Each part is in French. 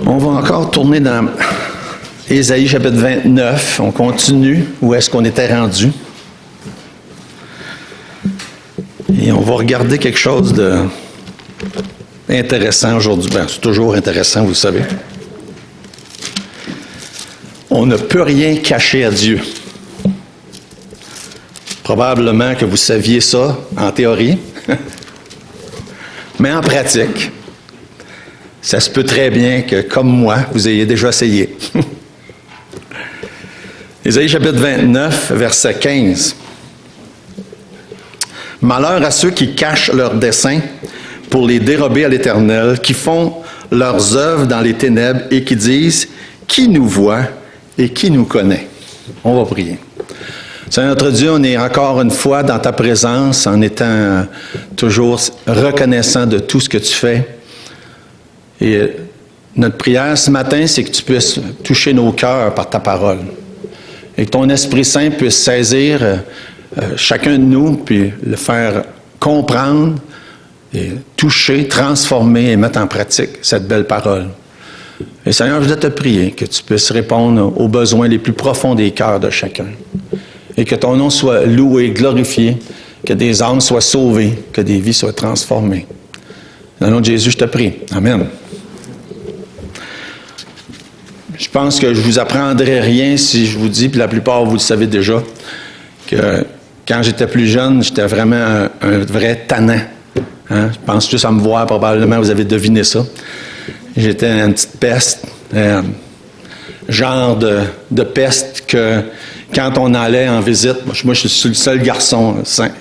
On va encore tourner dans Ésaïe chapitre 29. On continue. Où est-ce qu'on était rendu? Et on va regarder quelque chose d'intéressant aujourd'hui. Ben, c'est toujours intéressant, vous le savez. On ne peut rien cacher à Dieu. Probablement que vous saviez ça en théorie, mais en pratique, ça se peut très bien que, comme moi, vous ayez déjà essayé. Ésaïe chapitre 29, verset 15. « Malheur à ceux qui cachent leurs desseins pour les dérober à l'Éternel, qui font leurs œuvres dans les ténèbres et qui disent « Qui nous voit et qui nous connaît? » On va prier. Seigneur notre Dieu, on est encore une fois dans ta présence en étant toujours reconnaissant de tout ce que tu fais. Et notre prière ce matin, c'est que tu puisses toucher nos cœurs par ta parole. Et que ton Esprit Saint puisse saisir chacun de nous, puis le faire comprendre, et toucher, transformer et mettre en pratique cette belle parole. Et Seigneur, je voudrais te prier que tu puisses répondre aux besoins les plus profonds des cœurs de chacun. Et que ton nom soit loué, glorifié, que des âmes soient sauvées, que des vies soient transformées. Dans le nom de Jésus, je te prie. Amen. Je pense que je ne vous apprendrai rien si je vous dis, puis la plupart vous le savez déjà, que quand j'étais plus jeune, j'étais vraiment un vrai tannant. Hein? Je pense juste à me voir, probablement vous avez deviné ça. J'étais une petite peste, genre de peste que quand on allait en visite, moi je suis le seul garçon,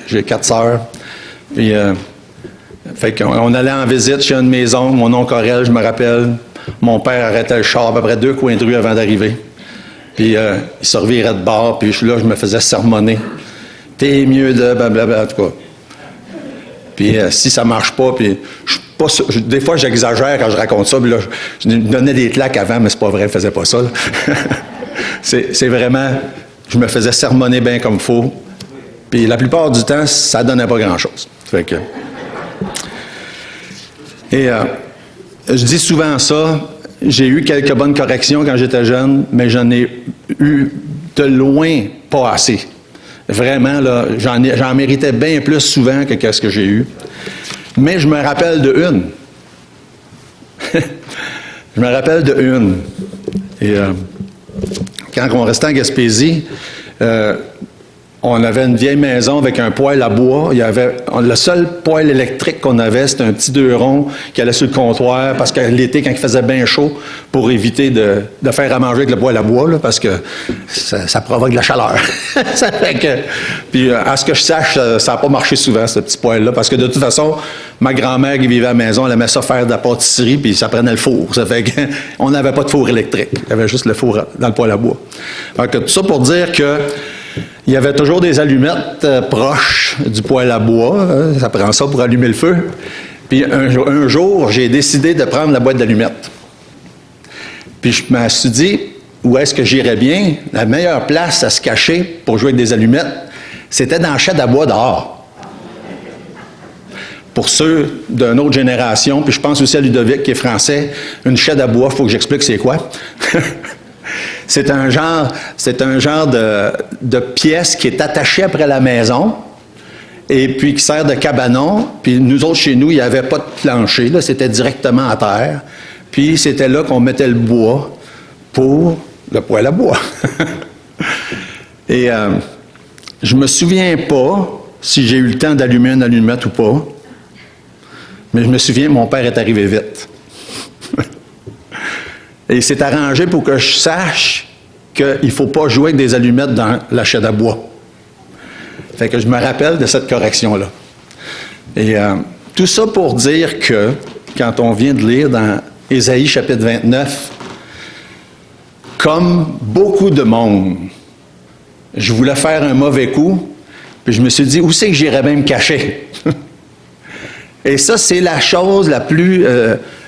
j'ai 4 sœurs, puis fait qu'on allait en visite chez un de mes oncles, mon oncle Aurel, je me rappelle, mon père arrêtait le char à peu près 2 coins de rue avant d'arriver, puis il se revirait de bord, puis là je me faisais sermonner, t'es mieux de blablabla, en tout cas. Puis si ça marche pas, puis des fois j'exagère quand je raconte ça, puis là je me donnais des claques avant, mais c'est pas vrai, je faisais pas ça. c'est vraiment, je me faisais sermonner bien comme il faut, puis la plupart du temps, ça donnait pas grand-chose. Fait que, et je dis souvent ça, j'ai eu quelques bonnes corrections quand j'étais jeune, mais j'en ai eu de loin pas assez. Vraiment, là, j'en méritais bien plus souvent que ce que j'ai eu. Mais je me rappelle de une. Je me rappelle de une. Et quand on restait en Gaspésie, on avait une vieille maison avec un poêle à bois. Le seul poêle électrique qu'on avait, c'était un petit 2 ronds qui allait sur le comptoir parce que l'été, quand il faisait bien chaud, pour éviter de faire à manger avec le poêle à bois, là, parce que ça provoque de la chaleur. Ça fait que, puis, à ce que je sache, ça n'a pas marché souvent, ce petit poêle-là, parce que de toute façon, ma grand-mère qui vivait à la maison, elle aimait ça faire de la pâtisserie, puis ça prenait le four. Ça fait qu'on n'avait pas de four électrique. Il y avait juste le four dans le poêle à bois. Donc, tout ça pour dire que il y avait toujours des allumettes proches du poêle à bois. Hein, ça prend ça pour allumer le feu. Puis un jour, j'ai décidé de prendre la boîte d'allumettes. Puis je me suis dit, où est-ce que j'irais bien? La meilleure place à se cacher pour jouer avec des allumettes, c'était dans la chaîne à bois dehors. Pour ceux d'une autre génération, puis je pense aussi à Ludovic qui est français, une chaîne à bois, il faut que j'explique c'est quoi. C'est un genre de pièce qui est attachée après la maison et puis qui sert de cabanon. Puis nous autres, chez nous, il n'y avait pas de plancher, là, c'était directement à terre. Puis c'était là qu'on mettait le bois pour le poêle à bois. Et je me souviens pas si j'ai eu le temps d'allumer une allumette ou pas, mais je me souviens, mon père est arrivé vite. Et il s'est arrangé pour que je sache qu'il ne faut pas jouer avec des allumettes dans la chaîne à bois. Fait que je me rappelle de cette correction-là. Et tout ça pour dire que, quand on vient de lire dans Ésaïe chapitre 29, comme beaucoup de monde, je voulais faire un mauvais coup, puis je me suis dit, où c'est que j'irais bien me cacher? Et ça, c'est la chose la plus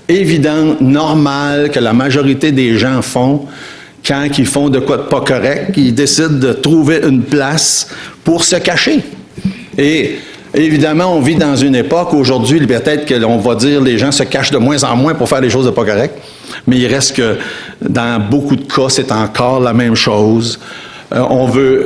évidente, normale, que la majorité des gens font quand ils font de quoi de pas correct, ils décident de trouver une place pour se cacher. Et Évidemment, on vit dans une époque, aujourd'hui, peut-être que l'on va dire les gens se cachent de moins en moins pour faire des choses de pas correctes, mais il reste que dans beaucoup de cas, c'est encore la même chose.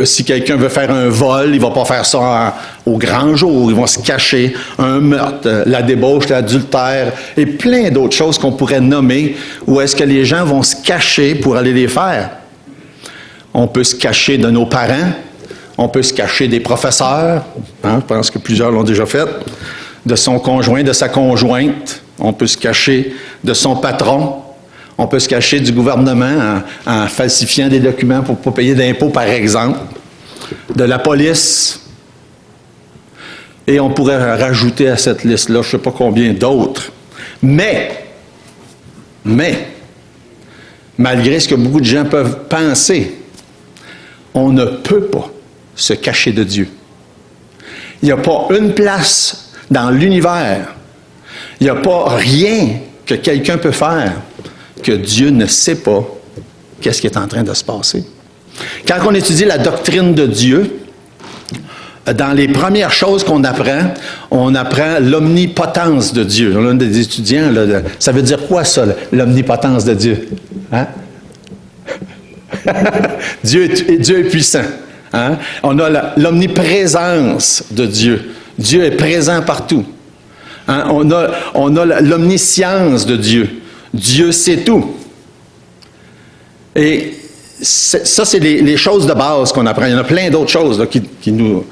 Si quelqu'un veut faire un vol, il va pas faire ça au grand jour, ils vont se cacher. Un meurtre, la débauche, l'adultère et plein d'autres choses qu'on pourrait nommer, où est-ce que les gens vont se cacher pour aller les faire. On peut se cacher de nos parents, on peut se cacher des professeurs, je pense que plusieurs l'ont déjà fait, de son conjoint, de sa conjointe, on peut se cacher de son patron. On peut se cacher du gouvernement en falsifiant des documents pour ne pas payer d'impôts, par exemple, de la police. Et on pourrait rajouter à cette liste-là, je ne sais pas combien d'autres. Mais, malgré ce que beaucoup de gens peuvent penser, on ne peut pas se cacher de Dieu. Il n'y a pas une place dans l'univers, il n'y a pas rien que quelqu'un peut faire que Dieu ne sait pas qu'est-ce qui est en train de se passer. Quand on étudie la doctrine de Dieu, dans les premières choses qu'on apprend, on apprend l'omnipotence de Dieu. On a des étudiants, là, ça veut dire quoi ça, l'omnipotence de Dieu? Hein? Dieu est puissant. Hein? On a l'omniprésence de Dieu. Dieu est présent partout. Hein? On a l'omniscience de Dieu. Dieu sait tout. Et ça, c'est les choses de base qu'on apprend. Il y en a plein d'autres choses là, qui nous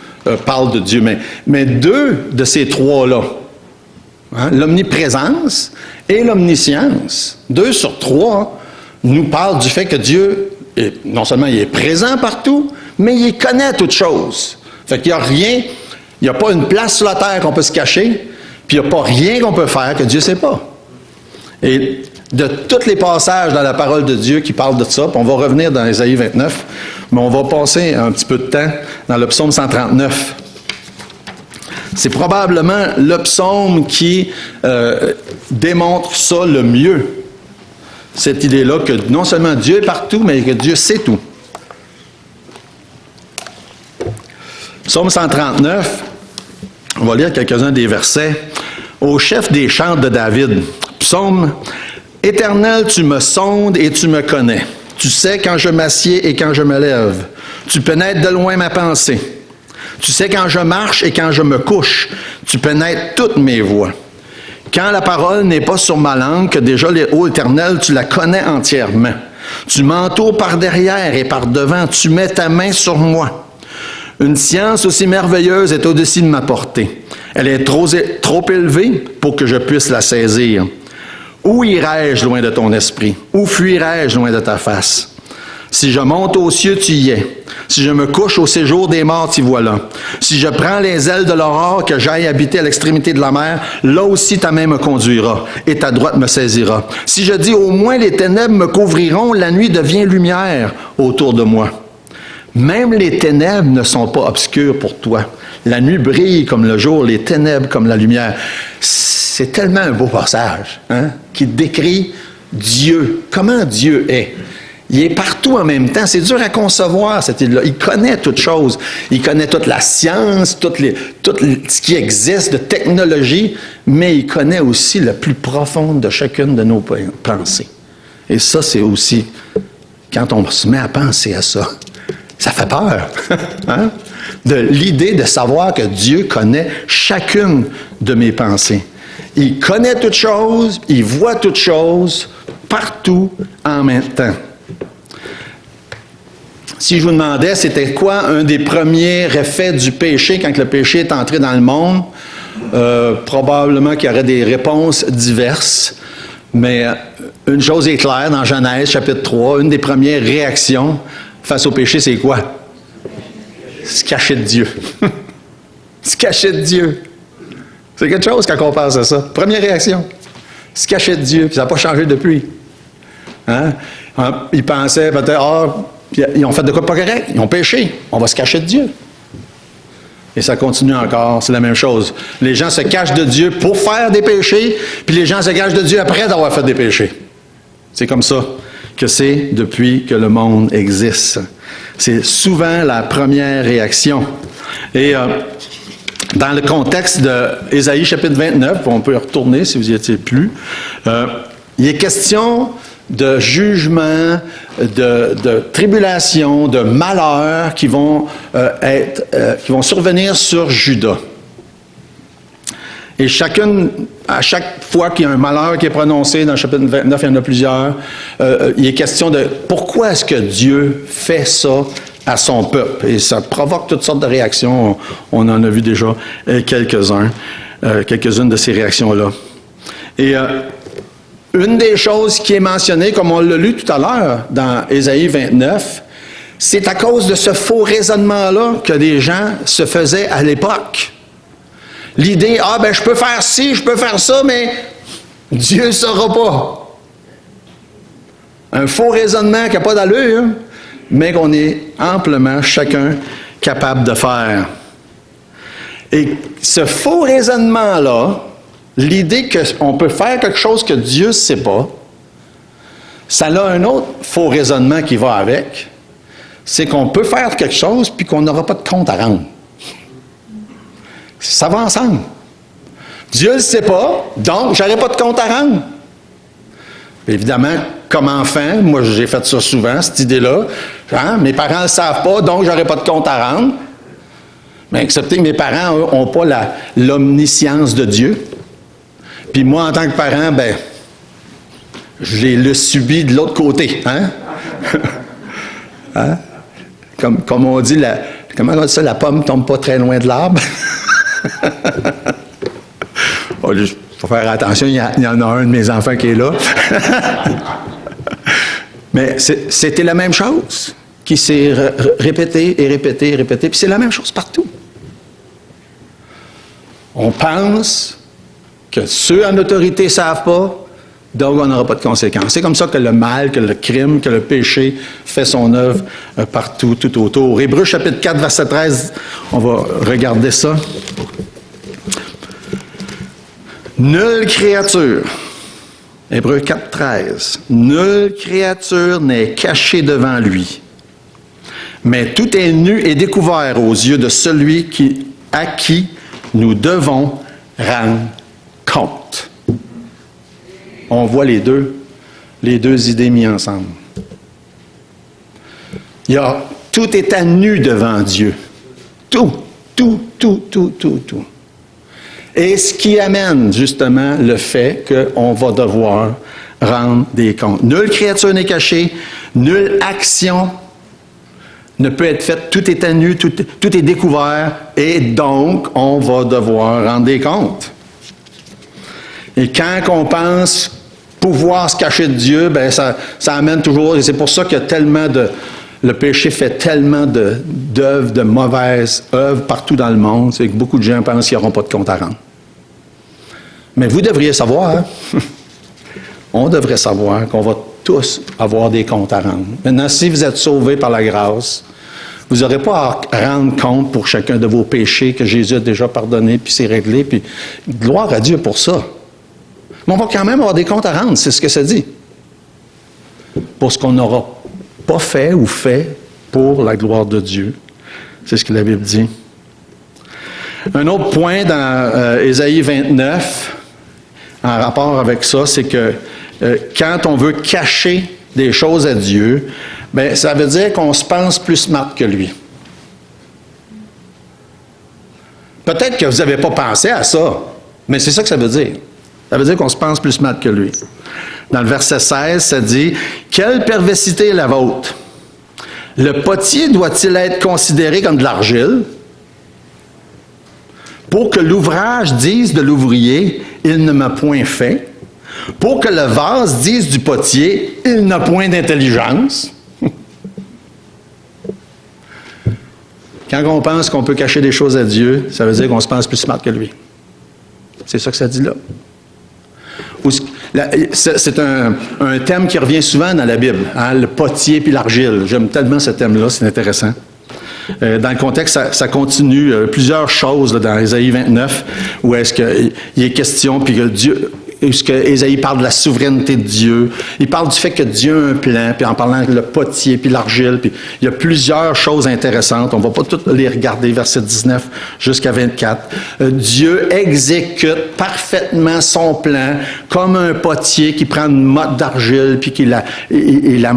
parlent de Dieu. Mais deux de ces trois-là, hein, l'omniprésence et l'omniscience, 2 sur 3, nous parlent du fait que Dieu, non seulement il est présent partout, mais il connaît toutes choses. Fait qu'il n'y a rien, il n'y a pas une place sur la terre qu'on peut se cacher, puis il n'y a pas rien qu'on peut faire que Dieu ne sait pas. Et de tous les passages dans la parole de Dieu qui parlent de ça, puis on va revenir dans Ésaïe 29, mais on va passer un petit peu de temps dans le psaume 139. C'est probablement le psaume qui démontre ça le mieux. Cette idée-là que non seulement Dieu est partout, mais que Dieu sait tout. Psaume 139, on va lire quelques-uns des versets. Au chef des chants de David, psaume: Éternel, tu me sondes et tu me connais. Tu sais quand je m'assieds et quand je me lève. Tu pénètres de loin ma pensée. Tu sais quand je marche et quand je me couche. Tu pénètres toutes mes voies. Quand la parole n'est pas sur ma langue, que déjà, ô Éternel, tu la connais entièrement. Tu m'entoures par derrière et par devant. Tu mets ta main sur moi. Une science aussi merveilleuse est au-dessus de ma portée. Elle est trop élevée pour que je puisse la saisir. Où irai-je loin de ton esprit? Où fuirai-je loin de ta face? Si je monte aux cieux, tu y es. Si je me couche au séjour des morts, t'y voilà. Si je prends les ailes de l'aurore, que j'aille habiter à l'extrémité de la mer, là aussi ta main me conduira, et ta droite me saisira. Si je dis, au moins les ténèbres me couvriront, la nuit devient lumière autour de moi. Même les ténèbres ne sont pas obscures pour toi. La nuit brille comme le jour, les ténèbres comme la lumière. C'est tellement un beau passage, hein, qui décrit Dieu, comment Dieu est. Il est partout en même temps. C'est dur à concevoir, cette idée-là. Il connaît toutes choses. Il connaît toute la science, tout ce qui existe de technologie, mais il connaît aussi la plus profonde de chacune de nos pensées. Et ça, c'est aussi, quand on se met à penser à ça, ça fait peur. Hein? De l'idée de savoir que Dieu connaît chacune de mes pensées. Il connaît toutes choses, il voit toutes choses, partout en même temps. Si je vous demandais, c'était quoi un des premiers effets du péché quand le péché est entré dans le monde? Probablement qu'il y aurait des réponses diverses. Mais une chose est claire, dans Genèse, chapitre 3, une des premières réactions face au péché, c'est quoi? Se cacher de Dieu. Se cacher de Dieu. C'est quelque chose quand on pense à ça. Première réaction. Se cacher de Dieu. Puis ça n'a pas changé depuis. Hein? Ils pensaient peut-être, ils ont fait de quoi pas correct. Ils ont péché. On va se cacher de Dieu. Et ça continue encore. C'est la même chose. Les gens se cachent de Dieu pour faire des péchés, puis les gens se cachent de Dieu après d'avoir fait des péchés. C'est comme ça que c'est depuis que le monde existe. C'est souvent la première réaction. Et dans le contexte d'Ésaïe chapitre 29, on peut y retourner si vous n'y étiez plus, il est question de jugement, de tribulation, de malheur qui vont survenir sur Juda. Et à chaque fois qu'il y a un malheur qui est prononcé dans le chapitre 29, il y en a plusieurs, il est question de pourquoi est-ce que Dieu fait ça à son peuple. Et ça provoque toutes sortes de réactions. On en a vu déjà quelques-unes de ces réactions-là. Et une des choses qui est mentionnée, comme on l'a lu tout à l'heure dans Ésaïe 29, c'est à cause de ce faux raisonnement-là que des gens se faisaient à l'époque. L'idée, je peux faire ci, je peux faire ça, mais Dieu ne saura pas. Un faux raisonnement qui n'a pas d'allure, mais qu'on est amplement chacun capable de faire. Et ce faux raisonnement-là, l'idée qu'on peut faire quelque chose que Dieu ne sait pas, ça a un autre faux raisonnement qui va avec, c'est qu'on peut faire quelque chose puis qu'on n'aura pas de compte à rendre. Ça va ensemble. Dieu ne le sait pas, donc je n'aurai pas de compte à rendre. Puis évidemment, comme enfant, moi j'ai fait ça souvent, cette idée-là. Mes parents ne le savent pas, donc je n'aurai pas de compte à rendre. Mais excepté que mes parents n'ont pas l'omniscience de Dieu. Puis moi, en tant que parent, je l'ai subi de l'autre côté. Comme on dit, comment on dit ça, la pomme ne tombe pas très loin de l'arbre. Il faut faire attention, il y en a un de mes enfants qui est là. Mais c'était la même chose qui s'est répétée et répétée et répétée. Puis c'est la même chose partout. On pense que ceux en autorité ne savent pas, donc on n'aura pas de conséquences. C'est comme ça que le mal, que le crime, que le péché fait son œuvre partout, tout autour. Hébreux chapitre 4, verset 13, on va regarder ça. Nulle créature, Hébreux 4, 13, nulle créature n'est cachée devant lui, mais tout est nu et découvert aux yeux de celui à qui nous devons rendre compte. On voit les deux idées mises ensemble. Tout est à nu devant Dieu. Tout. Et ce qui amène justement le fait qu'on va devoir rendre des comptes. Nulle créature n'est cachée, nulle action ne peut être faite, tout est à nu, tout est découvert, et donc on va devoir rendre des comptes. Et quand on pense pouvoir se cacher de Dieu, ça amène toujours, et c'est pour ça qu'il y a tellement le péché fait tellement d'œuvres, de mauvaises œuvres partout dans le monde, c'est que beaucoup de gens pensent qu'ils n'auront pas de compte à rendre. Mais vous devriez savoir, on devrait savoir qu'on va tous avoir des comptes à rendre. Maintenant, si vous êtes sauvés par la grâce, vous n'aurez pas à rendre compte pour chacun de vos péchés que Jésus a déjà pardonné, puis c'est réglé, puis gloire à Dieu pour ça. Mais on va quand même avoir des comptes à rendre, c'est ce que ça dit. Pour ce qu'on n'aura pas fait ou fait pour la gloire de Dieu. C'est ce que la Bible dit. Un autre point dans Ésaïe 29, en rapport avec ça, c'est que quand on veut cacher des choses à Dieu, ça veut dire qu'on se pense plus smart que lui. Peut-être que vous n'avez pas pensé à ça, mais c'est ça que ça veut dire. Ça veut dire qu'on se pense plus smart que lui. Dans le verset 16, ça dit « Quelle perversité est la vôtre? Le potier doit-il être considéré comme de l'argile? Pour que l'ouvrage dise de l'ouvrier, il ne m'a point fait. Pour que le vase dise du potier, il n'a point d'intelligence. » Quand on pense qu'on peut cacher des choses à Dieu, ça veut dire qu'on se pense plus smart que lui. C'est ça que ça dit là. C'est un thème qui revient souvent dans la Bible, le potier puis l'argile. J'aime tellement ce thème-là, c'est intéressant. Dans le contexte, ça continue plusieurs choses là, dans Ésaïe 29, où est-ce qu'il est question, puis que Dieu, Ésaïe parle de la souveraineté de Dieu. Il parle du fait que Dieu a un plan, puis en parlant de le potier, puis l'argile, puis il y a plusieurs choses intéressantes. On ne va pas toutes les regarder, verset 19 jusqu'à 24. Dieu exécute parfaitement son plan, comme un potier qui prend une motte d'argile, puis qui la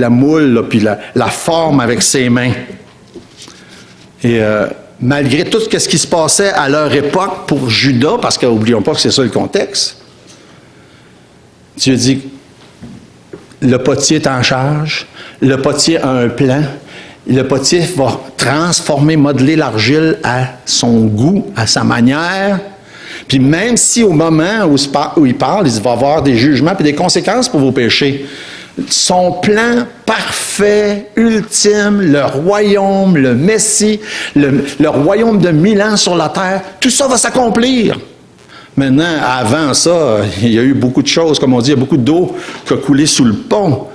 moule, là, puis la forme avec ses mains. Et malgré tout ce qui se passait à leur époque pour Juda, parce qu'oublions pas que c'est ça le contexte, Dieu dit, le potier est en charge, le potier a un plan, le potier va transformer, modeler l'argile à son goût, à sa manière, puis même si au moment où il parle, il va y avoir des jugements et des conséquences pour vos péchés, son plan parfait, ultime, le royaume, le Messie, le royaume de 1000 ans sur la terre, tout ça va s'accomplir. Maintenant, avant ça, il y a eu beaucoup de choses, comme on dit, il y a beaucoup d'eau qui a coulé sous le pont.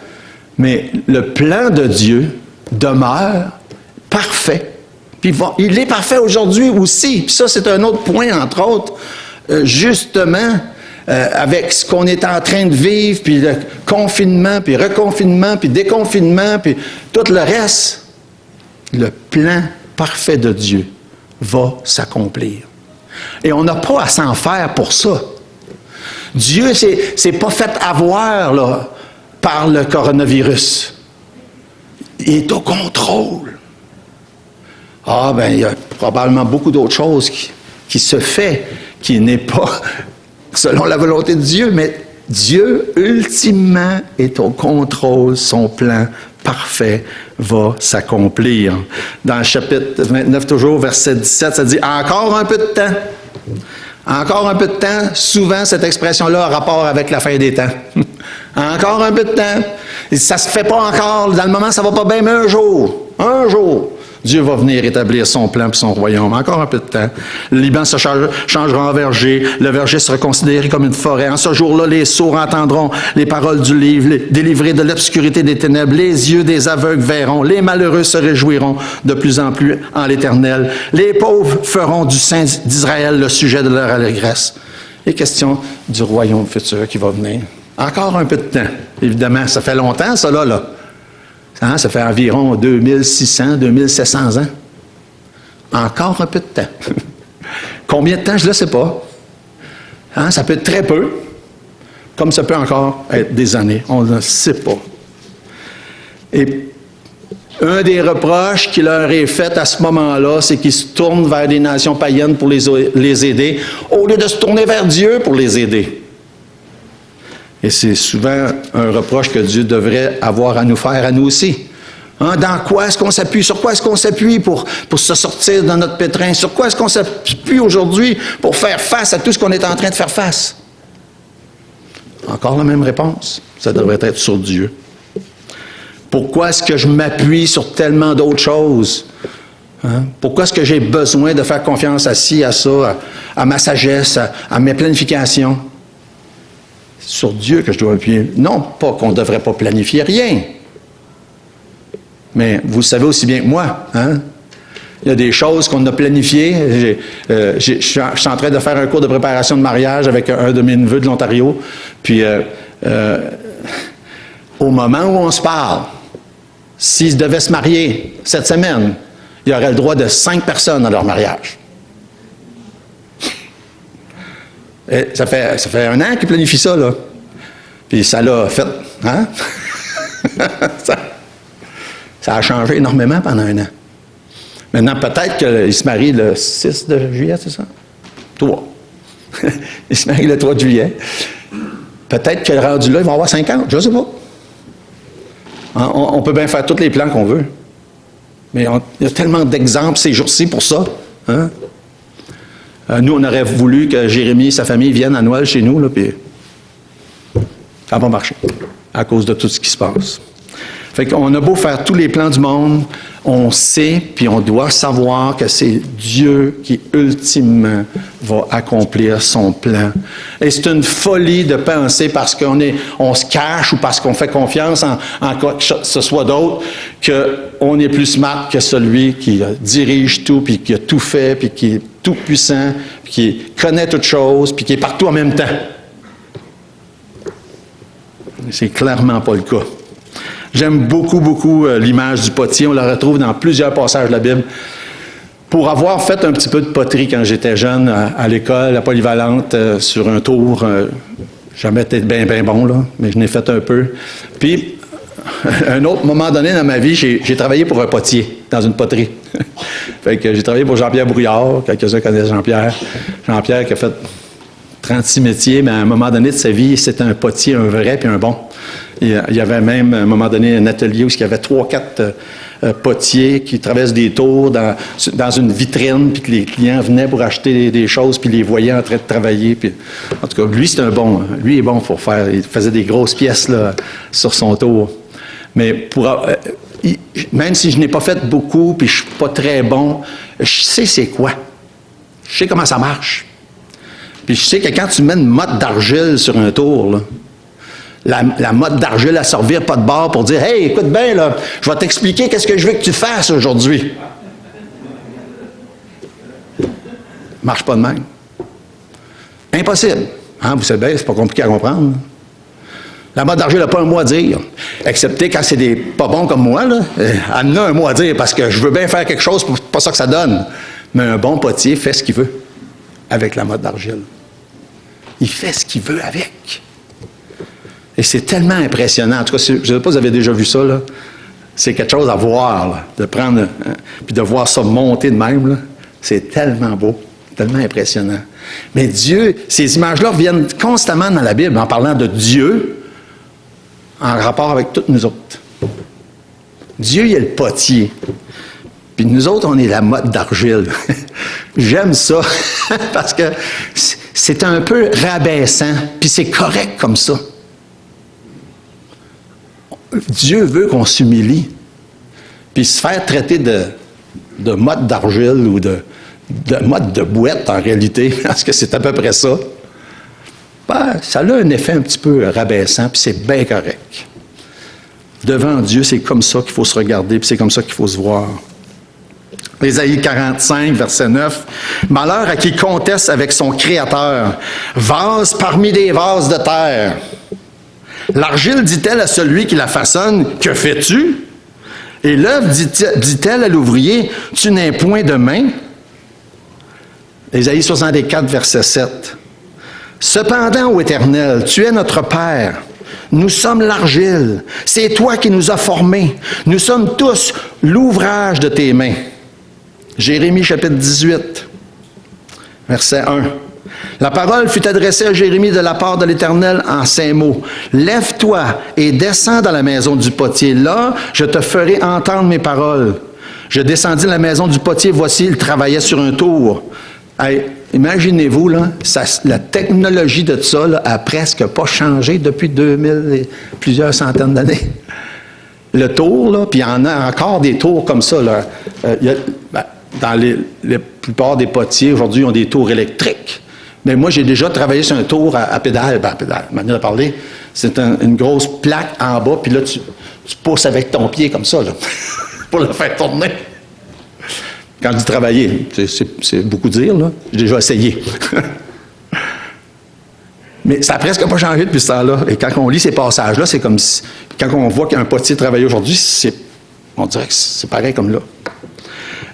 Mais le plan de Dieu demeure parfait. Puis il est parfait aujourd'hui aussi. Puis ça, c'est un autre point, entre autres, justement, avec ce qu'on est en train de vivre, puis le confinement, puis reconfinement, puis déconfinement, puis tout le reste, le plan parfait de Dieu va s'accomplir. Et on n'a pas à s'en faire pour ça. Dieu s'est pas fait avoir là, par le coronavirus. Il est au contrôle. Ah, ben, il y a probablement beaucoup d'autres choses qui se fait, qui n'est pas selon la volonté de Dieu, mais Dieu, ultimement, est au contrôle. Son plan parfait va s'accomplir. Dans le chapitre 29, toujours, verset 17, ça dit « Encore un peu de temps. » Encore un peu de temps. Souvent, cette expression-là a rapport avec la fin des temps. Encore un peu de temps. Ça ne se fait pas encore. Dans le moment, ça ne va pas bien, mais un jour, Dieu va venir établir son plan et son royaume. Encore un peu de temps. Le Liban se changera en verger. Le verger sera considéré comme une forêt. En ce jour-là, les sourds entendront les paroles du livre. Délivrés de l'obscurité des ténèbres, les yeux des aveugles verront. Les malheureux se réjouiront de plus en plus en l'Éternel. Les pauvres feront du Saint d'Israël le sujet de leur allégresse. Les questions du royaume futur qui va venir. Encore un peu de temps. Évidemment, ça fait longtemps, ça là. Hein, ça fait environ 2600, 2700 ans. Encore un peu de temps. Combien de temps, je ne le sais pas. Hein, ça peut être très peu, comme ça peut encore être des années. On ne sait pas. Et un des reproches qui leur est fait à ce moment-là, c'est qu'ils se tournent vers des nations païennes pour les aider, au lieu de se tourner vers Dieu pour les aider. Et c'est souvent un reproche que Dieu devrait avoir à nous faire, à nous aussi. Hein, dans quoi est-ce qu'on s'appuie? Sur quoi est-ce qu'on s'appuie pour se sortir de notre pétrin? Sur quoi est-ce qu'on s'appuie aujourd'hui pour faire face à tout ce qu'on est en train de faire face? Encore la même réponse. Ça devrait être sur Dieu. Pourquoi est-ce que je m'appuie sur tellement d'autres choses? Hein? Pourquoi est-ce que j'ai besoin de faire confiance à ci, à ça, à ma sagesse, à mes planifications? Sur Dieu que je dois appuyer. Non, pas qu'on ne devrait pas planifier rien. Mais vous le savez aussi bien que moi. Hein? Il y a des choses qu'on a planifiées. Je suis en train de faire un cours de préparation de mariage avec un de mes neveux de l'Ontario. Puis, au moment où on se parle, s'ils devaient se marier cette semaine, il y aurait le droit de 5 personnes à leur mariage. Et ça fait 1 an qu'il planifie ça, là. Puis ça l'a fait, hein? ça a changé énormément pendant 1 an. Maintenant, peut-être qu'il se marie le 6 de juillet, c'est ça? 3. Il se marie le 3 de juillet. Peut-être que le rendu là, il va avoir 50, je ne sais pas. On peut bien faire tous les plans qu'on veut. Mais il y a tellement d'exemples ces jours-ci pour ça, hein? Nous, on aurait voulu que Jérémie et sa famille viennent à Noël chez nous, là, puis ça n'a pas marché à cause de tout ce qui se passe. Fait qu'on a beau faire tous les plans du monde, on sait, puis on doit savoir que c'est Dieu qui, ultimement, va accomplir son plan. Et c'est une folie de penser parce on se cache ou parce qu'on fait confiance en quoi que ce soit d'autre, qu'on est plus smart que celui qui dirige tout, puis qui a tout fait, puis qui est tout puissant, puis qui connaît toutes choses, puis qui est partout en même temps. C'est clairement pas le cas. J'aime beaucoup, beaucoup l'image du potier. On la retrouve dans plusieurs passages de la Bible. Pour avoir fait un petit peu de poterie quand j'étais jeune, à l'école, à Polyvalente, sur un tour, jamais été bien bon, là, mais je n'ai fait un peu. Puis, à un autre moment donné dans ma vie, j'ai travaillé pour un potier, dans une poterie. Fait que j'ai travaillé pour Jean-Pierre Brouillard, quelques-uns connaissent Jean-Pierre. Jean-Pierre qui a fait 36 métiers, mais à un moment donné de sa vie, c'était un potier, un vrai puis un bon. Il y avait même, à un moment donné, un atelier où il y avait 3-4 potiers qui traversent des tours dans une vitrine, puis que les clients venaient pour acheter des choses, puis les voyaient en train de travailler. Puis, en tout cas, lui, c'est un bon. Lui est bon pour faire. Il faisait des grosses pièces là, sur son tour. Mais même si je n'ai pas fait beaucoup, puis je suis pas très bon, je sais c'est quoi. Je sais comment ça marche. Puis je sais que quand tu mets une motte d'argile sur un tour, là, la motte d'argile, elle ne servir pas de bord pour dire « Hey, écoute bien, là, je vais t'expliquer qu'est-ce que je veux que tu fasses aujourd'hui. » Marche pas de même. Impossible. Hein, vous savez, c'est pas compliqué à comprendre. La motte d'argile n'a pas un mot à dire. Excepté quand c'est des pas bons comme moi, là, elle en a un mot à dire parce que je veux bien faire quelque chose, c'est pas ça que ça donne. Mais un bon potier fait ce qu'il veut avec la motte d'argile. Il fait ce qu'il veut avec. Et c'est tellement impressionnant. En tout cas, je ne sais pas si vous avez déjà vu ça, là. C'est quelque chose à voir, là, de prendre, puis de voir ça monter de même, là. C'est tellement beau, tellement impressionnant. Mais Dieu, ces images-là reviennent constamment dans la Bible en parlant de Dieu en rapport avec toutes nous autres. Dieu, il est le potier. Puis nous autres, on est la motte d'argile. J'aime ça, parce que c'est un peu rabaissant, puis c'est correct comme ça. Dieu veut qu'on s'humilie, puis se faire traiter de motte d'argile ou de motte de bouette, en réalité, parce que c'est à peu près ça. Ben, ça a un effet un petit peu rabaissant, puis c'est bien correct. Devant Dieu, c'est comme ça qu'il faut se regarder, puis c'est comme ça qu'il faut se voir. Ésaïe 45, verset 9. « Malheur à qui conteste avec son Créateur, vase parmi des vases de terre. L'argile dit-elle à celui qui la façonne, « Que fais-tu? » Et l'œuvre dit-elle à l'ouvrier, « Tu n'es point de main. » Ésaïe 64, verset 7. « Cependant, ô Éternel, tu es notre Père. Nous sommes l'argile. C'est toi qui nous as formés. Nous sommes tous l'ouvrage de tes mains. » Jérémie chapitre 18, verset 1. La parole fut adressée à Jérémie de la part de l'Éternel en ces mots. « Lève-toi et descends dans la maison du potier. Là, je te ferai entendre mes paroles. Je descendis dans la maison du potier. Voici, il travaillait sur un tour. » Hey, imaginez-vous, là, la technologie de ça là, a presque pas changé depuis 2000 et plusieurs centaines d'années. Le tour, là, puis il y en a encore des tours comme ça. Là. Dans la plupart des potiers, aujourd'hui, ils ont des tours électriques. Mais moi, j'ai déjà travaillé sur un tour à pédale. Manière de parler, c'est une grosse plaque en bas, puis là, tu pousses avec ton pied comme ça, là, pour le faire tourner. Quand je dis travailler, c'est beaucoup dire, là. J'ai déjà essayé. Mais ça n'a presque pas changé depuis ce temps-là. Et quand on lit ces passages-là, c'est comme si, quand on voit qu'un potier travaille aujourd'hui, on dirait que c'est pareil comme là.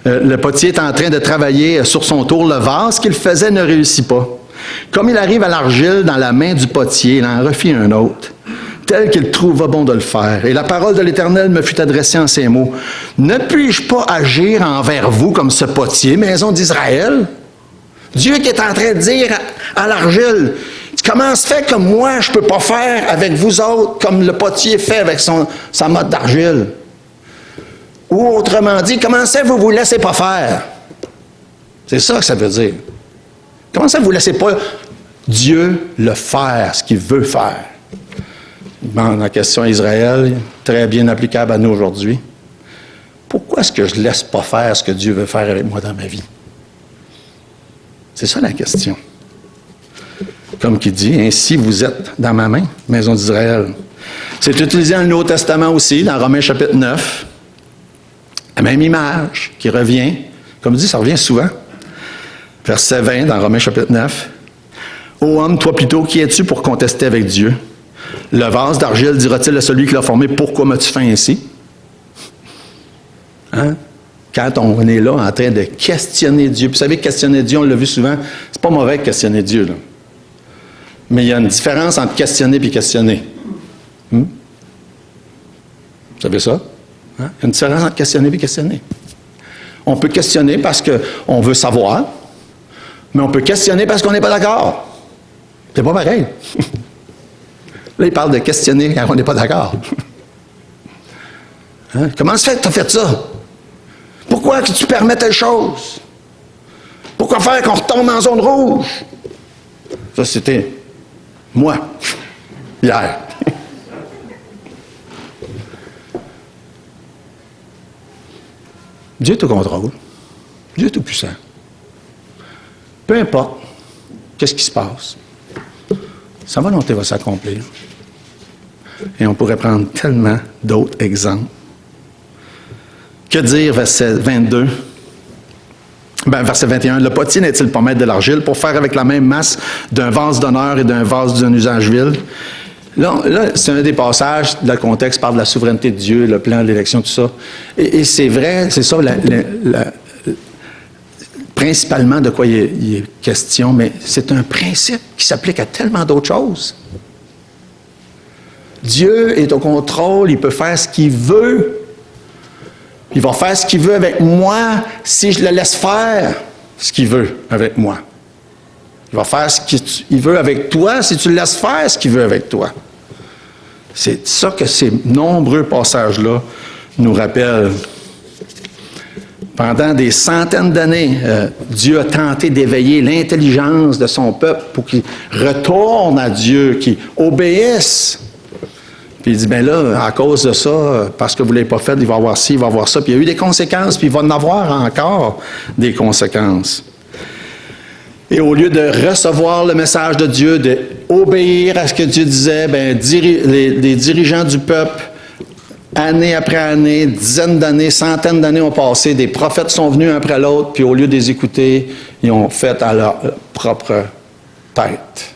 Le potier est en train de travailler sur son tour. Le vase qu'il faisait ne réussit pas. Comme il arrive à l'argile dans la main du potier, il en refit un autre, tel qu'il trouva bon de le faire. Et la parole de l'Éternel me fut adressée en ces mots. « Ne puis-je pas agir envers vous comme ce potier, maison d'Israël? » Dieu qui est en train de dire à l'argile, « Comment se fait que moi, je ne peux pas faire avec vous autres comme le potier fait avec sa motte d'argile? » Ou autrement dit, « Comment ça vous vous laissez pas faire? » C'est ça que ça veut dire. Comment ça vous laissez pas Dieu le faire, ce qu'il veut faire? Il demande la question à Israël, très bien applicable à nous aujourd'hui. Pourquoi est-ce que je ne laisse pas faire ce que Dieu veut faire avec moi dans ma vie? C'est ça la question. Comme qu'il dit, ainsi vous êtes dans ma main, maison d'Israël. C'est utilisé dans le Nouveau Testament aussi, dans Romains chapitre 9. La même image qui revient. Comme dit, ça revient souvent. Verset 20 dans Romains chapitre 9. « Ô homme, toi plutôt, qui es-tu pour contester avec Dieu? Le vase d'argile dira-t-il à celui qui l'a formé, « Pourquoi m'as-tu fait ainsi? » Hein? Quand on est là en train de questionner Dieu. Puis vous savez, questionner Dieu, on l'a vu souvent, c'est pas mauvais de questionner Dieu, là. Mais il y a une différence entre questionner et questionner. Vous savez ça? Hein? Il y a une différence entre questionner et questionner. On peut questionner parce qu'on veut savoir, mais on peut questionner parce qu'on n'est pas d'accord. C'est pas pareil. Là, il parle de questionner quand on n'est pas d'accord. Hein? Comment se fait que tu as fait ça? Pourquoi que tu permets telle chose? Pourquoi faire qu'on retombe en zone rouge? Ça, c'était moi, hier. Dieu est au contrôle. Dieu est tout puissant. Peu importe qu'est-ce qui se passe, sa volonté va s'accomplir. Et on pourrait prendre tellement d'autres exemples. Que dire, verset 22? Verset 21. Le potier n'est-il pas maître de l'argile pour faire avec la même masse d'un vase d'honneur et d'un vase d'un usage vil? Là, c'est un des passages, le contexte parle de la souveraineté de Dieu, le plan de l'élection, tout ça. Et c'est vrai, c'est ça, principalement de quoi il est question, mais c'est un principe qui s'applique à tellement d'autres choses. Dieu est au contrôle, il peut faire ce qu'il veut. Il va faire ce qu'il veut avec moi si je le laisse faire ce qu'il veut avec moi. Il va faire ce qu'il veut avec toi si tu le laisses faire ce qu'il veut avec toi. C'est ça que ces nombreux passages-là nous rappellent. Pendant des centaines d'années, Dieu a tenté d'éveiller l'intelligence de son peuple pour qu'il retourne à Dieu, qu'il obéisse. Puis il dit, bien là, à cause de ça, parce que vous ne l'avez pas fait, il va y avoir ci, il va y avoir ça. Puis il y a eu des conséquences, puis il va en avoir encore des conséquences. Et au lieu de recevoir le message de Dieu, d'obéir à ce que Dieu disait, les dirigeants du peuple, année après année, dizaines d'années, centaines d'années ont passé, des prophètes sont venus un après l'autre, puis au lieu de les écouter, ils ont fait à leur propre tête,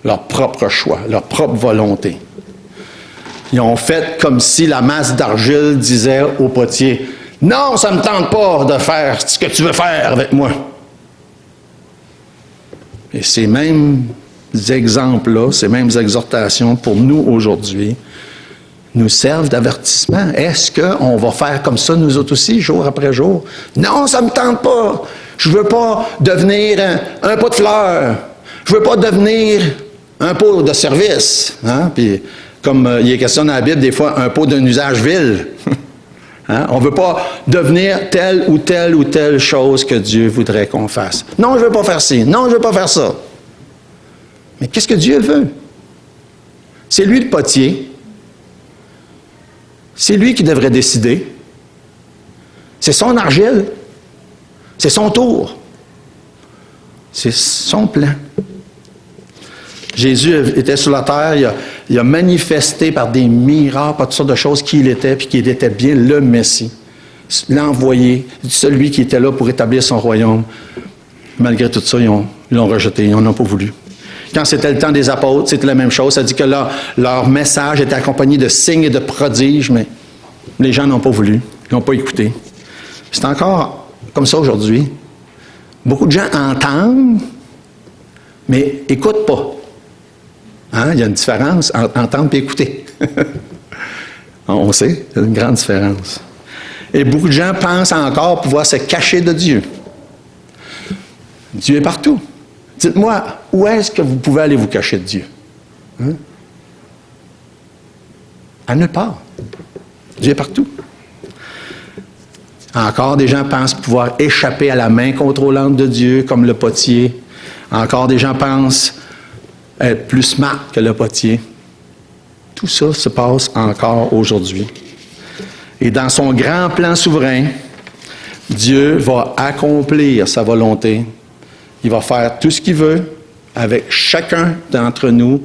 leur propre choix, leur propre volonté. Ils ont fait comme si la masse d'argile disait au potier, « Non, ça ne me tente pas de faire ce que tu veux faire avec moi. » Et ces mêmes exemples-là, ces mêmes exhortations pour nous aujourd'hui, nous servent d'avertissement. Est-ce qu'on va faire comme ça nous autres aussi, jour après jour? Non, ça ne me tente pas. Je ne veux pas devenir un pot de fleurs. Je ne veux pas devenir un pot de service. Hein? Puis, comme il est question dans la Bible, des fois, un pot d'un usage vil. Hein? On ne veut pas devenir telle ou telle chose que Dieu voudrait qu'on fasse. Non, je ne veux pas faire ci. Non, je ne veux pas faire ça. Mais qu'est-ce que Dieu veut? C'est lui le potier. C'est lui qui devrait décider. C'est son argile. C'est son tour. C'est son plan. Jésus était sur la terre, il a manifesté par des miracles, par toutes sortes de choses qui il était, puis qu'il était bien le Messie. L'envoyé, celui qui était là pour établir son royaume. Malgré tout ça, ils l'ont rejeté, ils n'en ont pas voulu. Quand c'était le temps des apôtres, c'était la même chose. Ça dit que leur message était accompagné de signes et de prodiges, mais les gens n'ont pas voulu, ils n'ont pas écouté. C'est encore comme ça aujourd'hui. Beaucoup de gens entendent, mais n'écoutent pas. Hein? Il y a une différence entre entendre et écouter. On sait, il y a une grande différence. Et beaucoup de gens pensent encore pouvoir se cacher de Dieu. Dieu est partout. Dites-moi, où est-ce que vous pouvez aller vous cacher de Dieu? Hein? À nulle part. Dieu est partout. Encore des gens pensent pouvoir échapper à la main contrôlante de Dieu, comme le potier. Encore des gens pensent être plus smart que le potier. Tout ça se passe encore aujourd'hui. Et dans son grand plan souverain, Dieu va accomplir sa volonté. Il va faire tout ce qu'il veut avec chacun d'entre nous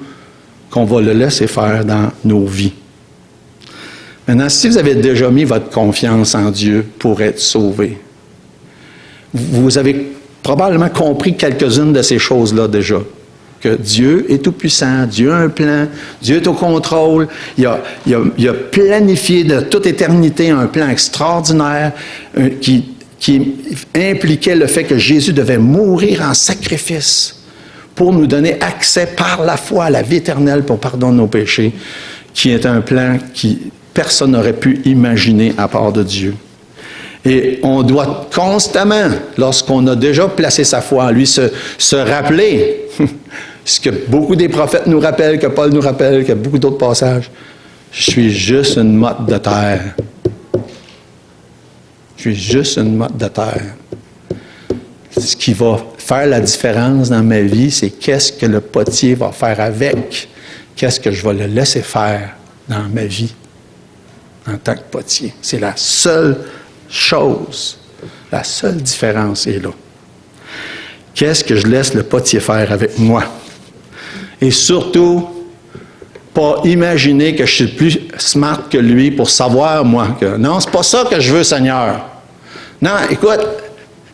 qu'on va le laisser faire dans nos vies. Maintenant, si vous avez déjà mis votre confiance en Dieu pour être sauvé, vous avez probablement compris quelques-unes de ces choses-là déjà. que Dieu est tout-puissant, Dieu a un plan, Dieu est au contrôle, il a planifié de toute éternité un plan extraordinaire qui impliquait le fait que Jésus devait mourir en sacrifice pour nous donner accès par la foi à la vie éternelle pour pardon de nos péchés, qui est un plan que personne n'aurait pu imaginer à part de Dieu. Et on doit constamment, lorsqu'on a déjà placé sa foi en lui, se rappeler ce que beaucoup des prophètes nous rappellent, que Paul nous rappelle, que beaucoup d'autres passages. Je suis juste une motte de terre. Je suis juste une motte de terre. Ce qui va faire la différence dans ma vie, c'est qu'est-ce que le potier va faire avec. Qu'est-ce que je vais le laisser faire dans ma vie en tant que potier. C'est la seule chose. La seule différence est là. Qu'est-ce que je laisse le potier faire avec moi? Et surtout, pas imaginer que je suis plus smart que lui pour savoir, moi, que non, c'est pas ça que je veux, Seigneur. Non, écoute,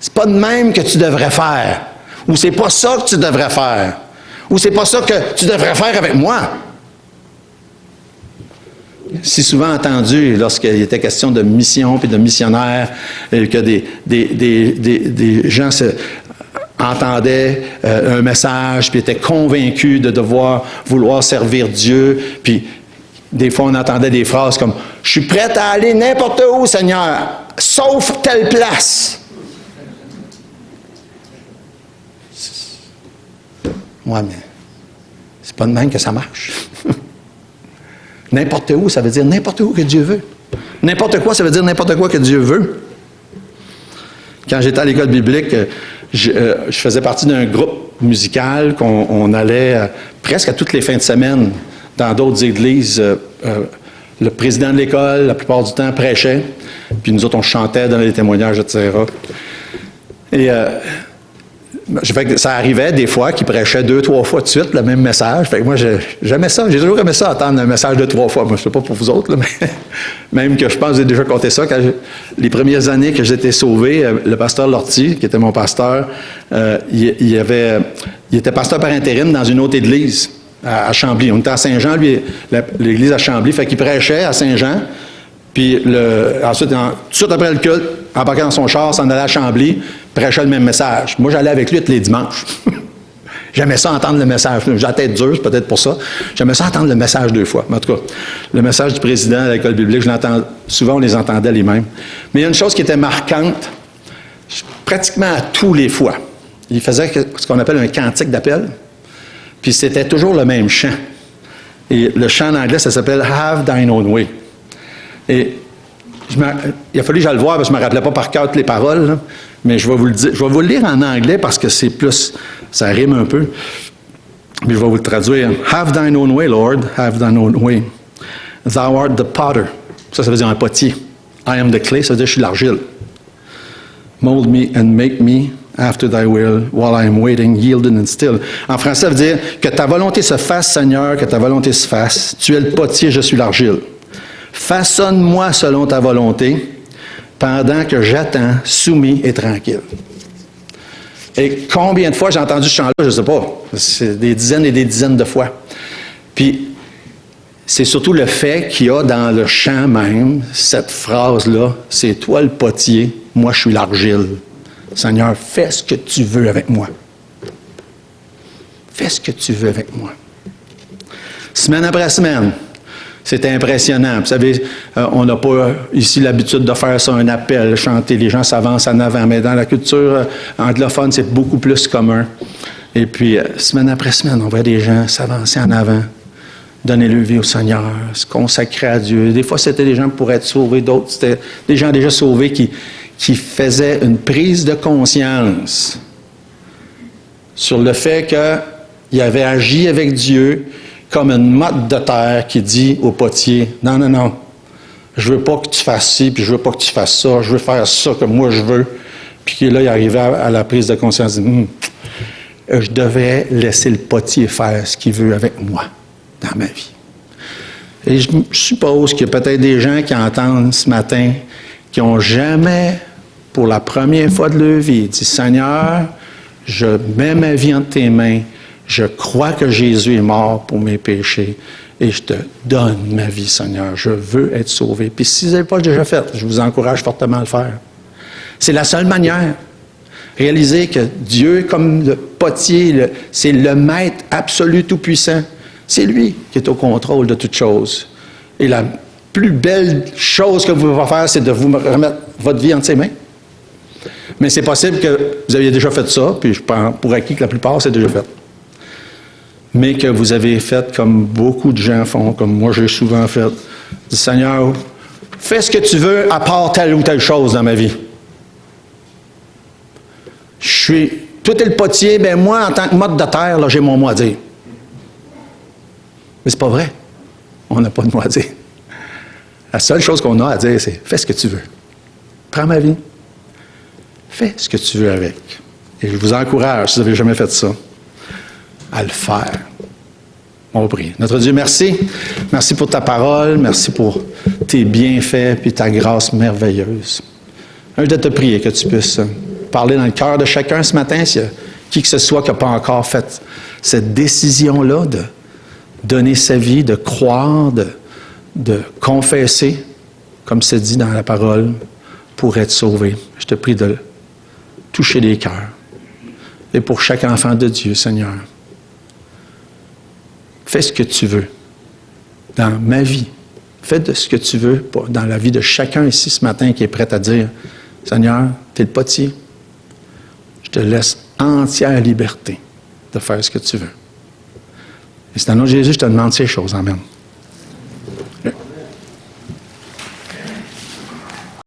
c'est pas de même que tu devrais faire. Ou c'est pas ça que tu devrais faire. Ou c'est pas ça que tu devrais faire avec moi. Si souvent entendu, lorsqu'il était question de mission puis de missionnaires, que des gens entendaient un message puis étaient convaincus de devoir vouloir servir Dieu, puis des fois on entendait des phrases comme « Je suis prêt à aller n'importe où, Seigneur, sauf telle place. » Ouais, mais c'est pas de même que ça marche. N'importe où, ça veut dire n'importe où que Dieu veut. N'importe quoi, ça veut dire n'importe quoi que Dieu veut. Quand j'étais à l'école biblique, je faisais partie d'un groupe musical qu'on allait presque à toutes les fins de semaine dans d'autres églises. Le président de l'école, la plupart du temps, prêchait. Puis nous autres, on chantait, donnait des témoignages, etc. Et ça arrivait des fois qu'il prêchait 2-3 fois de suite le même message. Fait que moi, j'aimais ça. J'ai toujours aimé ça, entendre un message de 3 fois. Moi, je ne sais pas pour vous autres, là, mais même que je pense que j'ai déjà compté ça. Les premières années que j'étais sauvé, le pasteur Lortie, qui était mon pasteur, il était pasteur par intérim dans une autre église à Chambly. On était à Saint-Jean, lui, l'église à Chambly. Fait qu'il prêchait à Saint-Jean. Puis ensuite, tout de suite après le culte, embarquait dans son char, s'en allait à Chambly, prêchait le même message. Moi, j'allais avec lui tous les dimanches. J'aimais ça entendre le message. J'ai la tête dure, c'est peut-être pour ça. J'aimais ça entendre le message 2 fois. Mais en tout cas, le message du président à l'école biblique, souvent on les entendait les mêmes. Mais il y a une chose qui était marquante, pratiquement à tous les fois. Il faisait ce qu'on appelle un cantique d'appel. Puis c'était toujours le même chant. Et le chant en anglais, ça s'appelle « Have thine own way ». Et il a fallu que j'aille le voir parce que je ne me rappelais pas par cœur toutes les paroles, là, mais je vais vous le dire. Je vais vous le lire en anglais parce que c'est plus, ça rime un peu. Mais je vais vous le traduire. Have thine own way, Lord, have thine own way. Thou art the potter. Ça veut dire un potier. I am the clay, ça veut dire je suis l'argile. Mold me and make me after thy will while I am waiting, yielded and still. En français, ça veut dire que ta volonté se fasse, Seigneur, que ta volonté se fasse. Tu es le potier, je suis l'argile. Façonne-moi selon ta volonté, pendant que j'attends, soumis et tranquille. Et combien de fois j'ai entendu ce chant-là, je ne sais pas. C'est des dizaines et des dizaines de fois. Puis, c'est surtout le fait qu'il y a dans le chant même, cette phrase-là, c'est toi le potier, moi je suis l'argile. Seigneur, fais ce que tu veux avec moi. Fais ce que tu veux avec moi. Semaine après semaine, c'était impressionnant. Vous savez, on n'a pas ici l'habitude de faire ça, un appel, chanter, les gens s'avancent en avant. Mais dans la culture anglophone, c'est beaucoup plus commun. Et puis, semaine après semaine, on voit des gens s'avancer en avant, donner leur vie au Seigneur, se consacrer à Dieu. Des fois, c'était des gens pour être sauvés, d'autres, c'était des gens déjà sauvés qui faisaient une prise de conscience sur le fait qu'ils avaient agi avec Dieu comme une motte de terre qui dit au potier, « Non, non, non, je veux pas que tu fasses ci, puis je veux pas que tu fasses ça, je veux faire ça que moi je veux. » Puis là, il arrivait à la prise de conscience, je devais laisser le potier faire ce qu'il veut avec moi dans ma vie. Et je suppose qu'il y a peut-être des gens qui entendent ce matin, qui n'ont jamais, pour la première fois de leur vie, dit, « Seigneur, je mets ma vie entre tes mains, Je crois que Jésus est mort pour mes péchés et je te donne ma vie, Seigneur. Je veux être sauvé. Puis si vous n'avez pas déjà fait, je vous encourage fortement à le faire. C'est la seule manière. Réalisez que Dieu, comme le potier, c'est le maître absolu tout-puissant. C'est lui qui est au contrôle de toutes choses. Et la plus belle chose que vous pouvez faire, c'est de vous remettre votre vie entre ses mains. Mais c'est possible que vous aviez déjà fait ça, puis je prends pour acquis que la plupart, c'est déjà fait. Mais que vous avez fait comme beaucoup de gens font, comme moi j'ai souvent fait. Dis, Seigneur, fais ce que tu veux à part telle ou telle chose dans ma vie. Toi, t'es le potier, ben moi, en tant que mode de terre, là, j'ai mon mot à dire. Mais c'est pas vrai. On n'a pas de mot à dire. La seule chose qu'on a à dire, c'est fais ce que tu veux. Prends ma vie. Fais ce que tu veux avec. Et je vous encourage, si vous n'avez jamais fait ça, à le faire. On va prier. Notre Dieu, merci. Merci pour ta parole. Merci pour tes bienfaits et ta grâce merveilleuse. Je vais te prier que tu puisses parler dans le cœur de chacun ce matin, s'il y a qui que ce soit qui n'a pas encore fait cette décision-là de donner sa vie, de croire, de confesser, comme c'est dit dans la parole, pour être sauvé. Je te prie de toucher les cœurs. Et pour chaque enfant de Dieu, Seigneur, fais ce que tu veux dans ma vie. Fais de ce que tu veux dans la vie de chacun ici ce matin qui est prêt à dire, Seigneur, tu es le potier. Je te laisse entière liberté de faire ce que tu veux. Et c'est dans le nom de Jésus, je te demande ces choses. Amen.